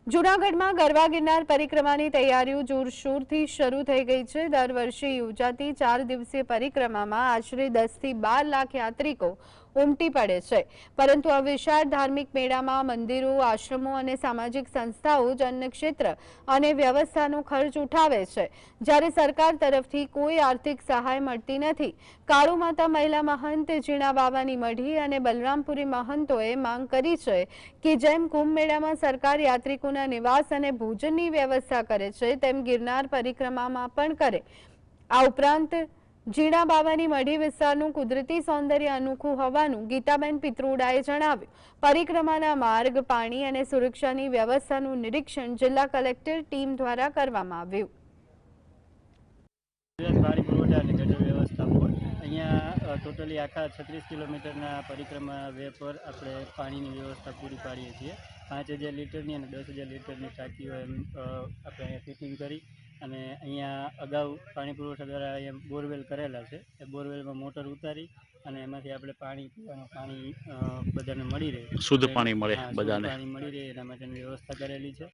જૂનાગઢમાં ગરવા ગિરનાર પરિક્રમાની તૈયારીઓ જોરશોરથી શરૂ થઈ ગઈ છે। દર વર્ષે યોજાતી 4 દિવસીય પરિક્રમામાં આશરે 10 થી 12 લાખ યાત્રિકો ઉમટી પડે છે, પરંતુ આ વિશાળ ધાર્મિક મેળામાં મંદિરો, આશ્રમો અને સામાજિક સંસ્થાઓ જ અન્ય ક્ષેત્ર અને વ્યવસ્થાનો ખર્ચ ઉઠાવે છે, જ્યારે સરકાર તરફથી કોઈ આર્થિક સહાય મળતી નથી। કાળુ માતા મહિલા મહંત, જીણા બાવાની મઢી અને બલરામપુરી મહંતોએ માંગ કરી છે કે જેમ કુંભ મેળામાં સરકાર યાત્રિકોના નિવાસ અને ભોજનની વ્યવસ્થા કરે છે, તેમ ગિરનાર પરિક્રમામાં પણ કરે। આ ઉપરાંત જીણા બાવાની મઢી વિસ્તારનું કુદરતી સૌંદર્ય અનોખું હોવાનું ગીતાબેન પિત્રોડાએ જણાવ્યું। પરિક્રમાના માર્ગ, પાણી અને સુરક્ષાની વ્યવસ્થાનું નિરીક્ષણ જિલ્લા કલેક્ટર ટીમ દ્વારા કરવામાં આવ્યું। પાણી પુરવઠા અને ગટર વ્યવસ્થા બોર્ડ અહીંયા ટોટલી આખા 36 કિલોમીટરના પરિક્રમા વે પર આપણે પાણીની વ્યવસ્થા પૂરી પાડીએ છીએ। 5000 લીટરની અને 10,000 લીટરની ટાંકીઓ આપણે અહીંયા ફિટિંગ કરી અને અહીંયા અગાઉ પાણી પુરવઠા દ્વારા અહીંયા બોરવેલ કરેલા છે। એ બોરવેલમાં મોટર ઉતારી અને એમાંથી આપણે પાણી પીવાનું પાણી બધાને મળી રહે, શુદ્ધ પાણી મળે, બધાને પાણી મળી રહે એના માટેની વ્યવસ્થા કરેલી છે।